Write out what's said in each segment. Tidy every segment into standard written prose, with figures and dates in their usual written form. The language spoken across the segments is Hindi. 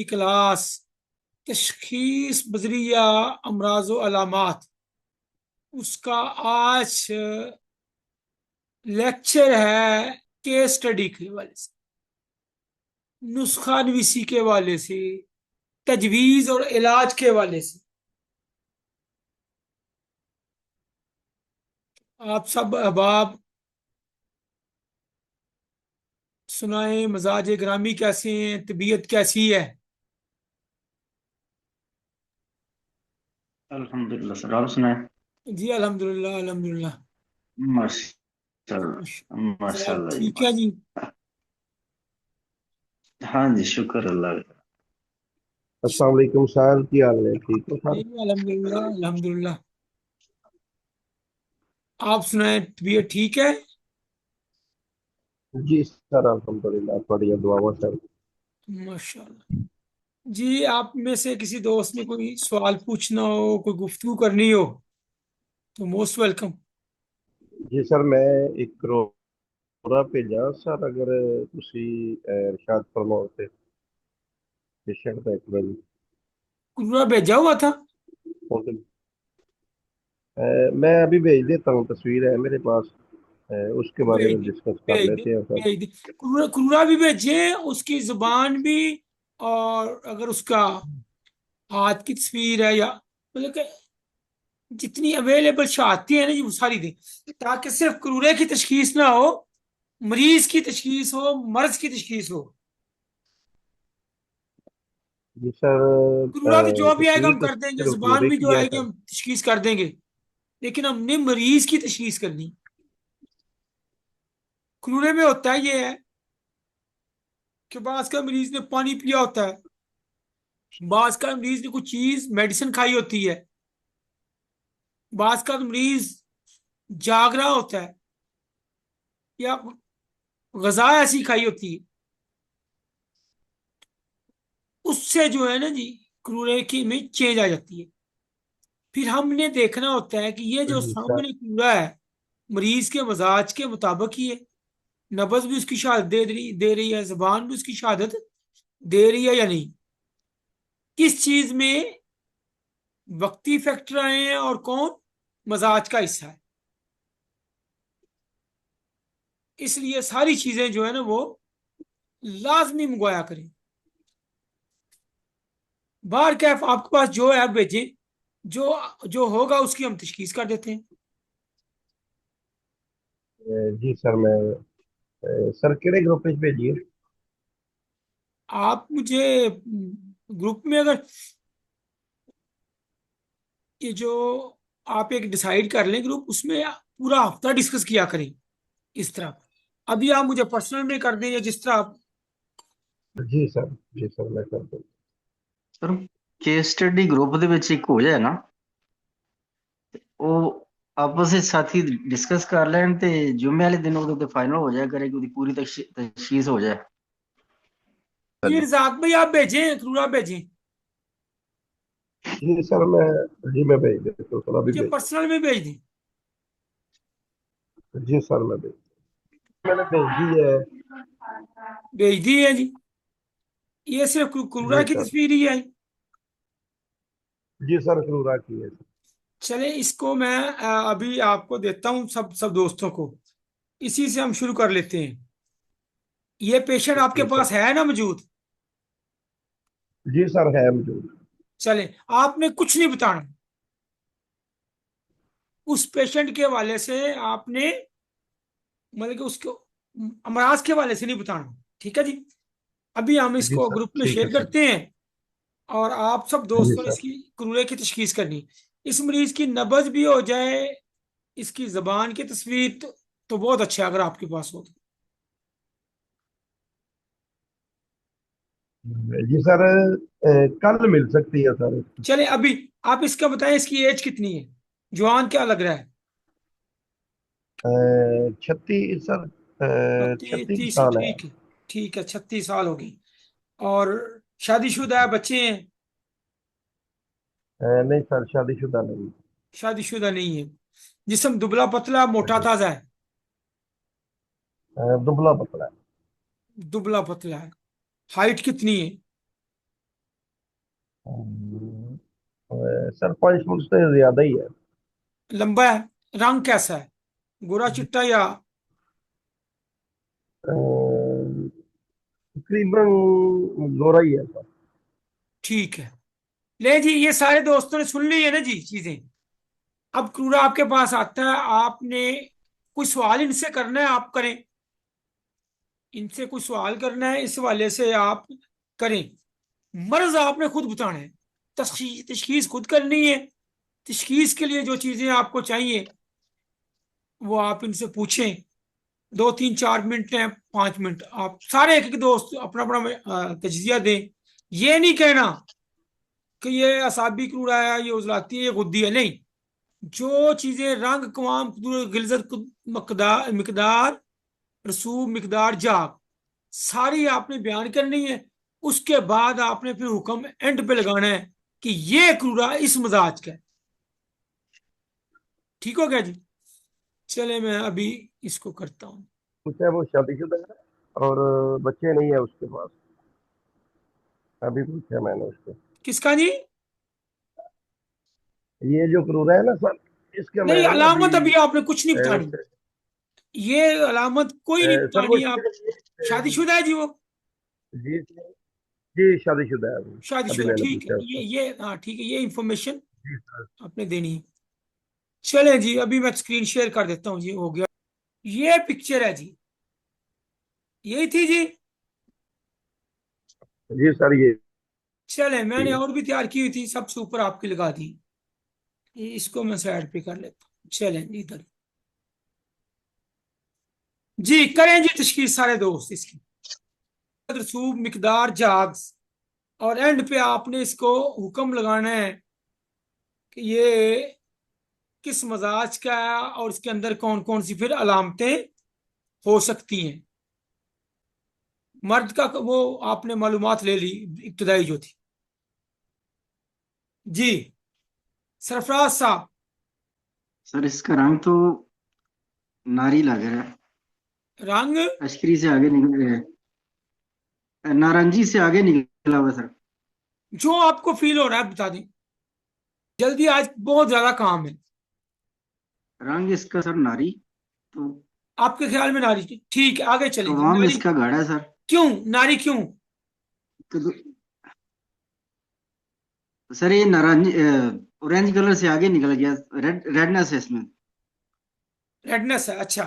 क्लास तशखीस बजरिया अमराज व अलामात, उसका आज लेक्चर है केस स्टडी के हवाले से, नुस्खा नवीसी के हवाले से, तजवीज और इलाज के हवाले से। आप सब अहबाब सुनाए, मजाज ग्रामी कैसे हैं, तबीयत कैसी है? अल्हम्दुलिल्लाह सर, आप सुनाए। जी अल्हम्दुलिल्लाह अल्हम्दुलिल्लाह। माशाल्लाह सब माशाल्लाह जी ठीक है जी। माशाल्लाह। हाँ जी, शुक्र अल्लाह का। अस्सलाम वालेकुम सर, की हाल है? ठीक हो जी सर? अल्हम्दुलिल्लाह अल्हम्दुलिल्लाह। आप सुनाए, तबीयत ठीक है? जी सर, अल्हम्दुलिल्लाह, बढ़िया दुआ हुआ सर। माशाल्लाह। जी, आप में से किसी दोस्त ने कोई सवाल पूछना हो, कोई गुफ्तगू करनी हो, तो मोस्ट वेलकम। जी सर, मैं एक करोड़ा भेजा सर, अगर ਤੁਸੀਂ इरशाद फरमाओ ਤੇ पेशेंट ਦਾ ਇੱਕ ਵਾਰੀ पूरा भेजा हुआ था? मैं अभी भेज देता हूँ, तस्वीर है मेरे पास। उसके बारे भेज में दी, डिस्कस कर भेज दी, लेते हैं सर। भेज दी। कुर्रा भी भेजे, उसकी जुबान भी, और अगर उसका हाथ की तस्वीर है, या मतलब कि जितनी अवेलेबल शहादतें हैं ना जी, वो सारी दें, ताकि सिर्फ क्रूरे की तशखीस ना हो, मरीज की तशखीस हो, मर्ज की तशखीस हो। जी सर, क्रूरा तो जो भी आएगा तस्वीर हम तो कर देंगे, सिर्फ जुबान क्लोरे भी जो की है आएगी सर। हम तशखीस कर देंगे, लेकिन हमने मरीज की तशखीस करनी। क्रूरे में होता है ये है कि बाज का मरीज ने पानी पिया होता है, बाज का मरीज ने कुछ चीज मेडिसिन खाई होती है, बाज का मरीज जाग रहा होता है, या गजा ऐसी खाई होती है, उससे जो है ना जी, क्रूरे की में चेंज आ जाती है। फिर हमने देखना होता है कि ये जो जी सर। सामने क्रूरा है, मरीज के मजाज के मुताबिक ही है, नब्ज भी उसकी शहादत दे रही है, जुबान भी उसकी शहादत दे रही है या नहीं, किस चीज में वक्ती फैक्टर आए हैं और कौन मजाज का हिस्सा है। इसलिए सारी चीजें जो है ना वो लाजमी मंगवाया करें। बाहर कैफ आपके पास जो है आप भेजें, जो जो होगा उसकी हम तशखीस कर देते हैं। जी सर, मैं सर केड़े ग्रुप में भेजिए? आप मुझे ग्रुप में अगर ये जो आप एक डिसाइड कर लें ग्रुप, उसमें पूरा हफ्ता डिस्कस किया करें इस तरह। अभी आप मुझे पर्सनल में कर दें या जिस तरह आप। जी सर, जी सर, मैं कर दूँ। सर, केस स्टडी ग्रुप ਦੇ ਵਿੱਚ ਇੱਕ ਹੋ ਜਾਏ ਨਾ, ਉਹ ਆਪਸ ਵਿੱਚ ਸਾਥੀ ਡਿਸਕਸ ਕਰ ਲੈਣ ਤੇ ਜੁਮੇ ਵਾਲੇ ਦਿਨ ਉਹਦੇ ਤੇ ਫਾਈਨਲ ਹੋ ਜਾਇਆ ਕਰੇ ਕਿ ਉਹਦੀ ਪੂਰੀ ਤਸ਼ਖੀਸ ਹੋ जाए। ये रजाक भाई आप भेजें, जरूर आप भेजें, जी सर, मैं भेज देता हूँ सर, अभी मुझे भेज। पर्सनल में भेज दें। जी सर, मैं भेज, मैंने भेज दी है। भेज दी है जी। ये सिर्फ क्रूरा जी की सर। तस्वीर ही है। जी सर, क्रूरा की है। चले इसको मैं अभी आपको देता हूँ सब सब दोस्तों को, इसी से हम शुरू कर लेते हैं। ये पेशेंट आपके जी सर। पास है ना मौजूद? जी सर, है मौजूद। चले, आपने कुछ नहीं बताना, उस पेशेंट के हवाले से आपने, मतलब कि उसको अमराज के हवाले से नहीं बताना, ठीक है जी। अभी हम जी इसको सर, ग्रुप में ठीक है शेयर सर। करते हैं, और आप सब जी दोस्तों ने सर। इसकी क्रूरे की तशखीस करनी। इस मरीज की नब्ज भी हो जाए, इसकी जबान की तस्वीर, तो बहुत अच्छा है अगर आपके पास हो तो। जी सर, कल मिल सकती है सर। चले अभी आप इसका बताएं, इसकी एज कितनी है, जवान क्या लग रहा है? 36 सर, 36 36, साल है। ठीक है, ठीक है, 36 साल होगी। और शादीशुदा है, बच्चे हैं? नहीं सर, शादीशुदा नहीं। शादीशुदा नहीं है। जिस्म दुबला पतला मोटा जी, ताजा है? दुबला पतला है। दुबला पतला है। हाइट कितनी है? अम, सर 5 फुट से ज्यादा ही है। लंबा है? रंग कैसा है, गोरा चिट्टा या? तकरीबन गोरा ही है सर। ठीक है। ले जी, ये सारे दोस्तों ने सुन ली है ना जी चीजें। अब क्रूरा आपके पास आता है, आपने कोई सवाल इनसे करना है, आप करें। इनसे कुछ सवाल करना है, इस वाले से आप करें। मर्ज आपने खुद बताना है, तशखीस खुद करनी है। तशखीस के लिए जो चीजें आपको चाहिए वो आप इनसे पूछें। 2 3 4 मिनट हैं, 5 मिनट, आप सारे एक एक दोस्त अपना अपना तजिया दें। ये नहीं कहना कि ये असाबी क्रूरा है, ये उजलाती है, ये गुद्दी है, नहीं। जो चीजें रंग, कवाम, गिलजत, मकदार, मिकदार, रसूब, मिकदार, जाग, सारी आपने बयान करनी है। उसके बाद आपने फिर हुक्म एंड पे लगाना है कि ये क्रूरा इस मजाज का है। ठीक हो गया जी? चले, मैं अभी इसको करता हूँ। पूछा है वो शादीशुदा है और बच्चे नहीं है उसके पास। अभी पूछा मैंने उसको। किसका जी? ये जो क्रूरा है ना सर, इसका नहीं, मैंने ना अभी अलामत अभी आपने कुछ नहीं बतानी। उससे ये अलामत कोई नहीं सर वो बतानी आप। शादीशुदा है जी वो? जी जी शादीशुदा है अभी। अभी शादीशुदा, मैंने ठीक है। पूछा उसको। ये हाँ, ठीक है, ये इंफॉर्मेशन जी सर। आपने देनी है। चलें जी, अभी मैं स्क्रीन शेयर कर देता हूँ जी, हो गया। ये पिक्चर है जी, यही थी जी। जी सर ये चलें, मैंने है। और भी तैयार की हुई थी, सबसे ऊपर आपकी लगा दी। इसको मैं साइड पे कर लेता हूँ। चलें जी, इधर जी करें जी तशखीस सारे दोस्त इसकी। रसूब, मिकदार, जाग्स, और एंड पे आपने इसको हुक्म लगाना है कि ये किस मजाज का है और इसके अंदर कौन कौन सी फिर अलामतें हो सकती हैं। मर्द का वो आपने मालूमात ले ली, इब्तदाई जो थी। जी, सरफराज साहब। सर इसका रंग तो नारी लग रहा है। रंग? अशकरी से आगे निकल रहा है, नारंगी से आगे निकला हुआ सर। जो आपको फील हो रहा है बता दें, जल्दी, आज बहुत ज्यादा काम है। रंग इसका सर नारी तो। आपके ख्याल में नारी थी? ठीक है, आगे चलें जी। कवाम नारी इसका गाढ़ा है सर। क्यों? नारी क्यों? तो सर ये नारंगी ऑरेंज कलर से आगे निकल गया, रेडनेस है इसमें। रेडनेस है, अच्छा।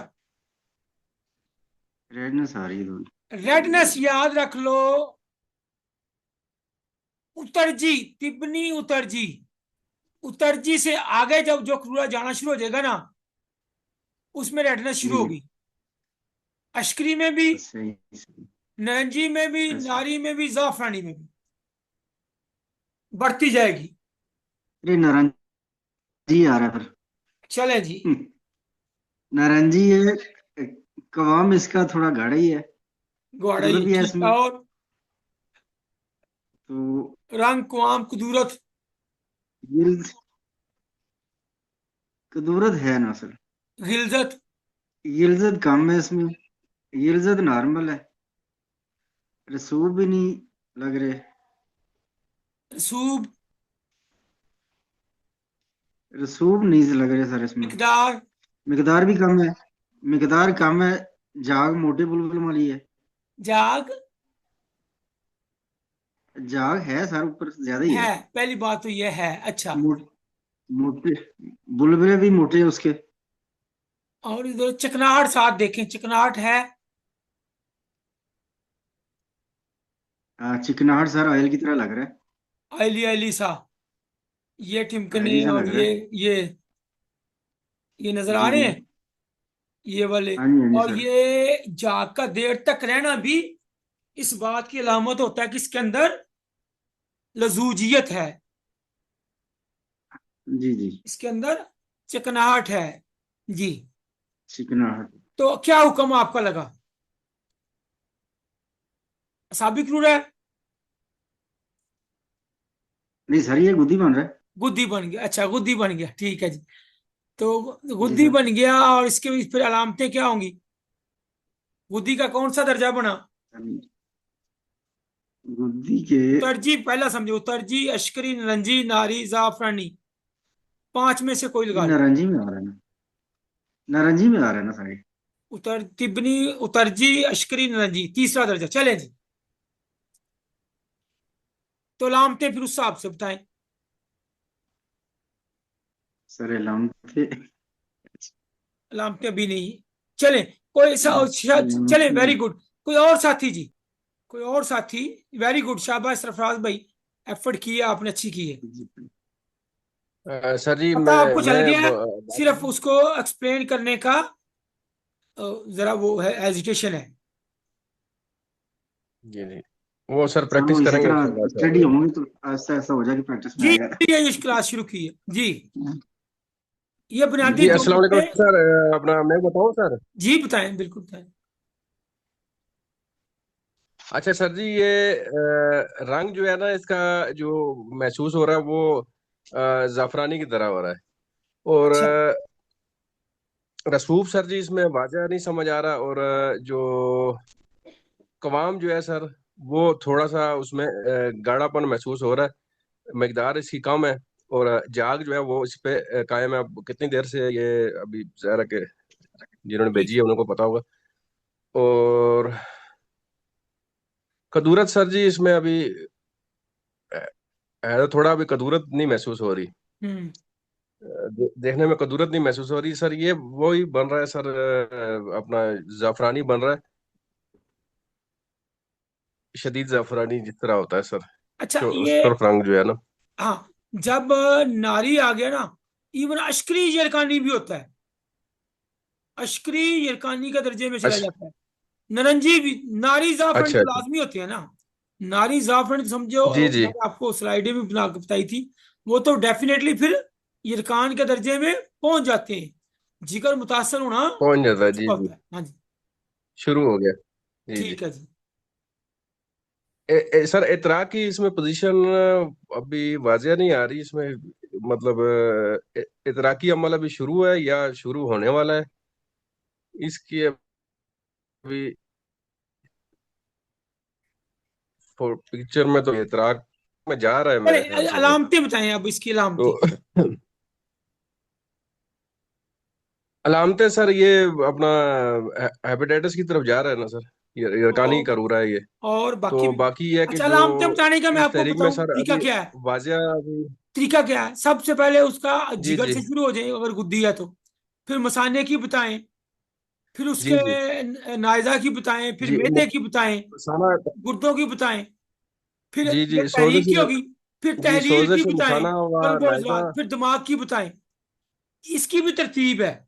रेडनेस आ रही है थोड़ी। रेडनेस याद रख लो, उतरजी, तिबनी उतरजी। उतरजी से आगे जब जो क्रूरा जाना शुरू हो जाएगा ना, उसमें रेडनेस शुरू जी जी। होगी। अशकरी में भी, सही सही। नारंगी में भी, अच्छा। नारी में भी, जाफरानी में भी बढ़ती जाएगी। अरे नारंगी आ रहा है फिर। चलें जी। नारंगी है। कवाम इसका थोड़ा गाढ़ा ही है। गुआड़ा कुदरत ही भी है ठीक है। इसमें और तो। रंग, कुआम, कुदूरत? गिल्ज कुदरत है ना सर। गिलजत? गिल्जत कम है इसमें। गिल्जत नॉर्मल है। रसूब भी नहीं लग रहे। रसूब? रसूब नहीं लग रहे सर इसमें। मिकदार? मिकदार भी कम है। मिकदार कम है। जाग मोटे बुलबुल वाली है। जाग? जाग है सर, ऊपर ज्यादा ही है, है। पहली बात तो यह है, अच्छा। मो, मोटे बुलबुले भी मोटे हैं उसके। और इधर चिकनाहट साथ देखें, चिकनाहट है? चिकनाहट सर ऑयल की तरह लग रहा है। आयली आयली सा, ये ऑयली ठिमकने सा और लग रहा है। ये नजर आ जी रहे जी। हैं, ये वाले। हाँ जी हाँ जी और सर। ये जाग का देर तक रहना भी इस बात की अलामत होता है कि इसके अंदर लजूजियत है, जी जी। इसके अंदर चिकनाहट है। जी। चिकनाहट। तो क्या हुक्म आपका लगा? साबिक रूल है? नहीं सर ये गुद्दी बन रहा है। गुद्दी बन गया, अच्छा, गुद्दी बन गया, ठीक है जी। तो जी गुद्दी सर। बन गया, और इसके फिर अलामतें क्या होंगी? गुद्दी का कौन सा दर्जा बना? गुद्दी के उतरजी पहला समझो, उतरजी, अश्करी, नरंजी, नारी, जाफरानी। पांच में से कोई लगा लो। नारंजी में आ रहा है ना, नारंजी में आ रहा है ना सारे। उतर तिबनी, उतरजी, अश्करी, नरंजी, तीसरा दर्जा। चले जी, तो लामते फिर उस हिसाब से बताएं। सर एलाम थे। लामते अभी नहीं। चले, कोई चले, लामते। Very good. कोई और साथी जी, कोई और साथी। वेरी गुड, शाबाश सरफराज भाई, एफर्ट किया आपने, अच्छी की है। सर जी पता आपको चल मैं गया है, सिर्फ उसको एक्सप्लेन करने का जरा वो है, एजिटेशन है। जी जी, वो सर चलो प्रैक्टिस इसी करेंगे तरह इंशाल्लाह स्टडी सर। होंगी तो ऐसा ऐसा हो जाए कि प्रैक्टिस में जी, आएगा। ये इस क्लास शुरू की है जी। ये बुनियादी जी दो अस्सलाम वालेकुम मिनट में। सर, अपना मैं बताऊं सर। जी बताएं, बिल्कुल बताएं। अच्छा सर जी, ये रंग जो है ना इसका, जो महसूस हो रहा है वो जाफरानी की तरह हो रहा है। और अच्छा, रसूख सर जी इसमें वाज़ह नहीं समझ आ रहा। और जो कवाम जो है सर, वो थोड़ा सा उसमें गाढ़ापन महसूस हो रहा है, मकदार इसकी कम है। और जाग जो है वो इस पे कायम है। अब कितनी देर से ये, अभी जरा के जिन्होंने ठीक। भेजी है उनको पता होगा। और कदूरत सर जी इसमें अभी है तो थोड़ा, अभी कदूरत नहीं महसूस हो रही। हम्म। देखने में कदूरत नहीं महसूस हो रही सर। ये वही बन रहा है सर, अपना जाफरानी बन रहा है, शदीद जाफरानी जिस तरह होता है सर। अच्छा, ये सुर्ख रंग जो है ना। हाँ, जब नारी आ गया ना, इवन अश्करी यरकानी भी होता है। अश्करी यरकानी का दर्जे में चला अच्छा जाता है। नरंजी भी। नारी जाफरान अच्छा तो अच्छा। लाजमी होती है ना। नारी जाफरान तो समझो, जी जी। मैंने आपको स्लाइडें भी बना के बताई थी। वो तो डेफिनेटली फिर यरकान के दर्जे में पहुंच जाते हैं। जिगर मुतासर होना पहुंच जाता हो है, जी चुका जी। होता है। हाँ जी। शुरू हो गया। जी जी। ठीक है जी। सर इतरा की इसमें पोजीशन अभी वाजिया नहीं आ रही इसमें। मतलब इतराकी अमल अभी शुरू है या शुरू होने वाला है इसकी अभी। पिक्चर में तो इतराक में जा रहा है अरे, मेरे ख्याल से सर। अलामतें बताएं अब, इसकी तो अलामतें। अलामतें सर, ये अपना हेपेटाइटिस की तरफ जा रहा है ना सर। ये यरकानी और करूँ रहा है ये। और बाकी तो भी। बाकी ये है कि अच्छा, जो अलामतें बताने का मैं इस आपको तहरीक में बताऊं सर तरीका अभी क्या है। वाजिया अभी। तरीका क्या है, सबसे पहले उसका जी जिगर जी से शुरू हो जाए अगर गुद्दी है तो। फिर मसाने की बताएं। फिर उसके जी जी नायजा की बताएं, फिर जी। मैदे की बताएं, मसाना। गुर्दों की बताएं। फिर जी ये जी, सोजे तहरीक की से। होगी। फिर जी, तहलील सोजे की से बताएं, मसाना हुआ कल्ब और नायजा। जवाब, फिर दिमाग की बताएं। इसकी भी तरतीब है,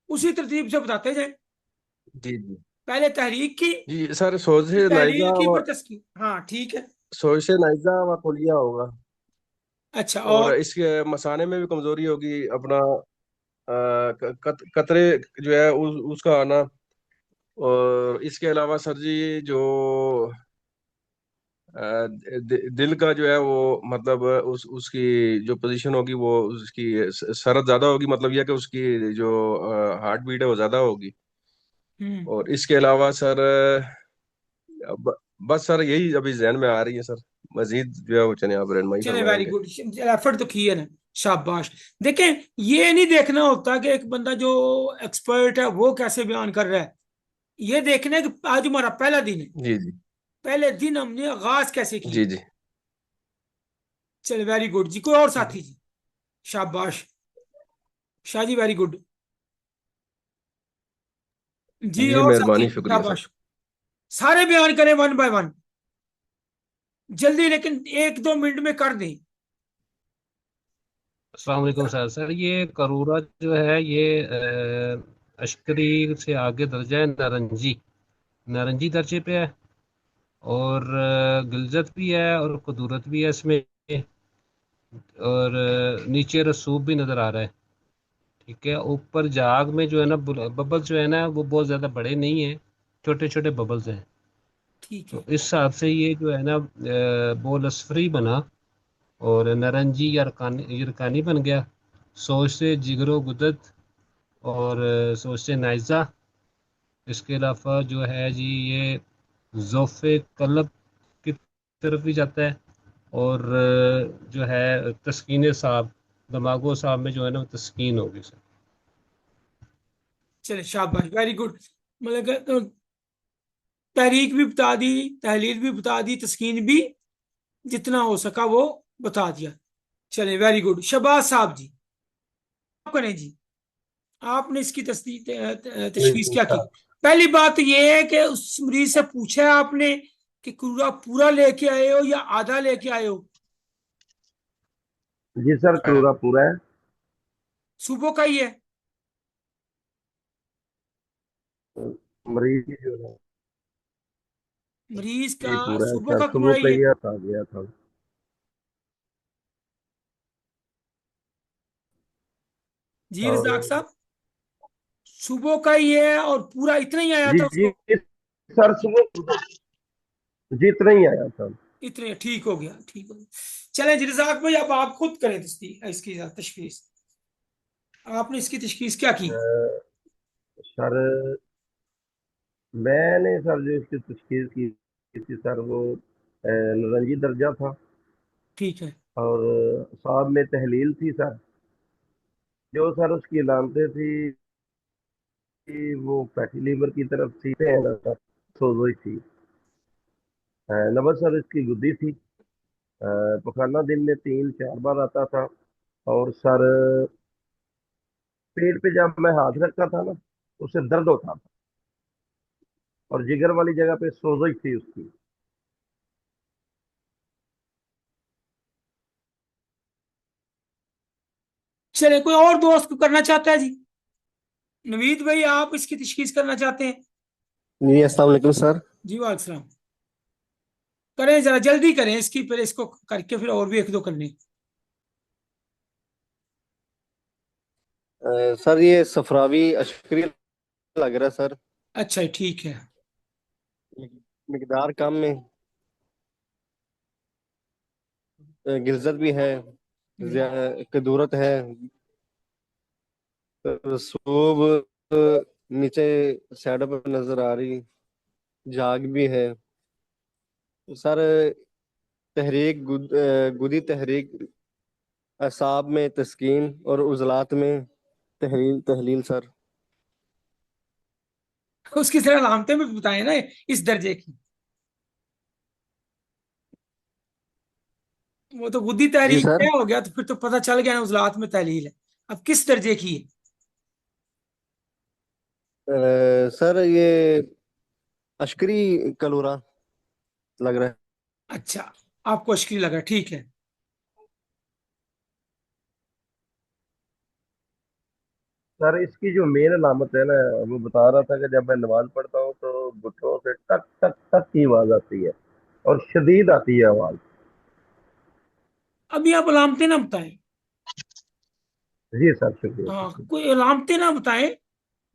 उसी तरतीब से बताते जाएं। जी जी पहले तहरीक की, जी सर, सोजे फिर से नायजा तहलील की, फिर व तस्कीन। हाँ ठीक है। सोजे से नायजा व कुलिया होगा। अच्छा, और और इसके मसाने में भी कमजोरी होगी अपना। कतरे जो है उसका आना। और इसके अलावा सर जी जो दिल का जो है वो, मतलब उसकी जो पोजीशन होगी वो, उसकी सरत ज्यादा होगी। मतलब यह कि उसकी जो हार्ट बीट है वो ज्यादा होगी। हम्म। और इसके अलावा सर बस सर यही अभी जहन में आ रही है सर। मजीद जो है वो चने आप रहनुमाई चले, वेरी फरमाएंगे। गुड। एफर्ट तो की है ना। शाबाश। देखें, ये नहीं देखना होता कि एक बंदा जो एक्सपर्ट है वो कैसे बयान कर रहा है। ये देखना है कि आज हमारा पहला दिन है। जी जी पहले दिन हमने आगाज कैसे किया। जी जी चले, वेरी गुड जी। कोई और साथी जी। शाबाश। Shah ji, very good. जी, जी, और साथी, मेहरबानी, शुक्रिया सर। शाबाश। सारे बयान करें वन बाय वन, जल्दी, लेकिन एक दो मिनट में कर दें। अस्सलाम वालेकुम सर। सर ये करूरा जो है ये अश्करी से आगे दर्जा है नारंजी। नारंजी दर्जे पे है। और गिलजत भी है और कदूरत भी है इसमें। और नीचे रसूब भी नज़र आ रहा है। ठीक है, ऊपर जाग में जो है ना बबल्स जो है ना वो बहुत ज़्यादा बड़े नहीं हैं, छोटे छोटे बबल्स हैं। ठीक तो है। इस हिसाब से ये जो है ना बोल असफरी बना। और नारंजी यरकानी बन गया। सोच से जिगरो गुदत। और सोच से नाइज़ा। इसके अलावा जो है जी ये जोफ़े कलब की तरफ भी जाता है, और जो है तस्कीन साहब, दमागो साहब में जो है ना वो तस्कीन होगी सर। चले शाबाश, वेरी गुड। मतलब कि, तहरीक भी बता दी, तहलील भी बता दी, तस्कीन भी जितना हो सका वो बता दिया। चले वेरी गुड। शहबाज साहब जी, आप करें जी। आपने इसकी जी तशखीस जी क्या की? सर। पहली बात यह है कि उस मरीज से पूछा है आपने कि पूरा पूरा लेके आए हो या आधा लेके आए हो? जी सर, क्रूरा पूरा है। सुबह का ही है? मरीज जो है मरीज का ये पूरा है सुबह सर, का सुबह पूरा ही पे है? ही आ गया था। जी रजाक और साहब, सुबह का ही है और पूरा इतना ही आया जी था जी उसको? सर, सुबह जितना ही आया था। इतने, ठीक हो गया, ठीक हो गया। चलें जी रजाक भाई, अब आप खुद करें इसकी तशखीस। आपने इसकी तशखीस क्या की? सर मैंने सर जो इसकी तशखीस की थी सर, वो नारंगी दर्जा था। ठीक है। और साहब में तहलील थी सर। जो सर उसकी अलामतें थी कि वो फैटी लीवर की तरफ थी, सर सोजोई थी। नंबर सर इसकी गुद्दी थी। पखाना दिन में 3-4 बार आता था। और सर पेट पे जब मैं हाथ रखता था ना, उससे दर्द होता था। और जिगर वाली जगह पे सोजश थी उसकी। चले, कोई और दोस्त को करना चाहता है जी? नवीद भाई, आप इसकी तशखीस करना चाहते हैं? जी अस्सलाम वालेकुम सर। जी वालेकुम। करें, जरा जल्दी करें इसकी, फिर इसको करके फिर और भी एक दो करने। सर ये सफरावी अशकरी लग रहा है सर। अच्छा, ठीक है। मिकदार कम में, गिलजत भी है, कदूरत है, रसूब नीचे साइड पर नजर आ रही, जाग भी है सर। तहरीक गुदी तहरीक, असाब में तस्कीन और उजलात में तहलील तहलील सर। उसकी तरह अलामतें भी बताए ना इस दर्जे की। वो तो गुद्दी जी तहरीक सर। क्या हो गया, तो फिर तो पता चल गया ना उजलात में तहलील है। अब किस दर्जे की है? सर ये अशकरी कलोरा लग रहा है। अच्छा, आपको अशकी लगा, ठीक है। सर इसकी जो मेन अलामत है ना, वो बता रहा था कि जब मैं नमाज पढ़ता हूँ तो घुटनों से टक टक टक की आवाज आती है। और शदीद आती है आवाज। अभी आप अलामतें ना बताएं। जी सर, शुक्रिया हाँ, शुक्रिया। कोई अलामतें ना बताएं।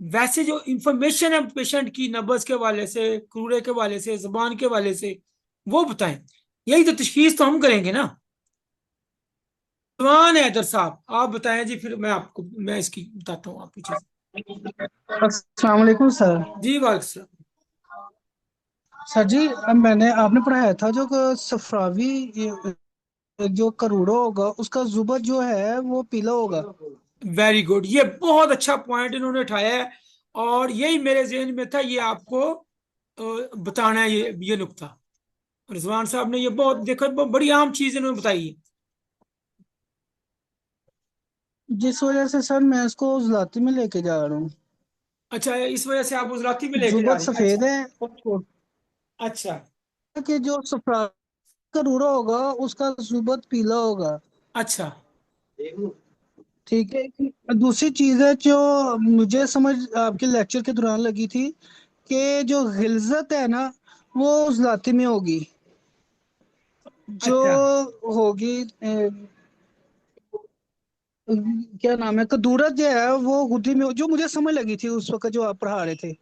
वैसे जो इंफॉर्मेशन है पेशेंट की, नब्ज के वाले से, क्रूरे के वाले से, जुबान के वाले से, वो बताएं। यही तो तशखीस तो हम करेंगे ना। जुबान है हैदर साहब, आप बताएं जी, फिर मैं इसकी बताता हूँ आपकी चीज। अस्सलाम वालेकुम सर। जी वालेकुम। सर जी, अब मैंने आपने पढ़ाया था जो सफरावी जो करोड़ो होगा उसका जुबत जो है वो पीला होगा। वेरी गुड, ये बहुत अच्छा पॉइंट इन्होंने उठाया है। और यही मेरे जहन में था, ये आपको बताना है, ये नुक्ता। रिजवान साहब ने ये बहुत देखो, बहुत बड़ी आम चीज इन्होंने बताई है। जिस वजह से सर मैं इसको उजलाती में लेके जा रहा हूँ। अच्छा, इस वजह से आप गुजराती में लेके जा जुबत रहे हैं? सफेद अच्छा। है और छोटा अच्छा। कि जो सफरावी करोड़ो होगा उसका जुबत पीला होगा। अच्छा। ठीक है। दूसरी चीज है जो मुझे समझ आपके लेक्चर के दौरान लगी थी कि जो गिलजत है ना वो उजलाती में होगी। जो अच्छा। होगी क्या नाम है, कदूरत जो है वो गुद्दी में, जो मुझे समझ लगी थी उस वक्त जो आप पढ़ा रहे थे।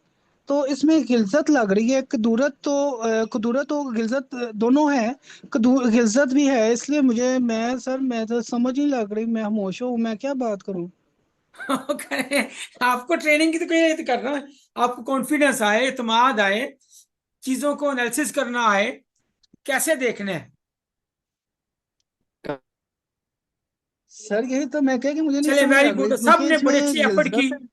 तो इसमें गिलजत लग रही है। कदूरत तो गिलजत दोनों है। गिलजत भी है, इसलिए मैं तो समझ नहीं लग रही, मैं खामोश हूँ, मैं क्या बात करूँ। आपको ट्रेनिंग की तो कोई तो करना है। आपको कॉन्फिडेंस आए, इतमाद आए, चीजों को एनालिसिस करना आए, कैसे देखना है? सर यही तो मैं कह कि मुझे नहीं चले, समझ वेरी आ गुड, रही क्योंकि सबने बड़ी इसमें अच्छी एफर्ट की। गिलजत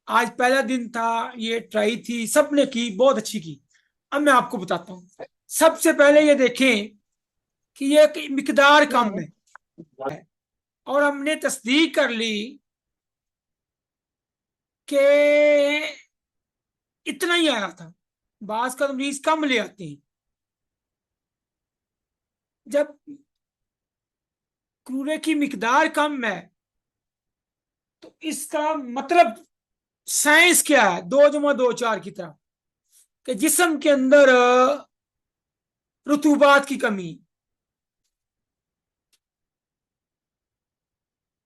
आज पहला दिन था, ये ट्राई थी, सबने की, बहुत अच्छी की। अब मैं आपको बताता हूं। सबसे पहले ये देखें कि ये एक मिकदार कम है, और हमने तस्दीक कर ली कि इतना ही आया था। बाज का मरीज कम ले आते हैं। जब क्रूरे की मिकदार कम है तो इसका मतलब साइंस क्या है? 2 + 2 = 4 की तरह, कि जिस्म के अंदर रुतूबात की कमी,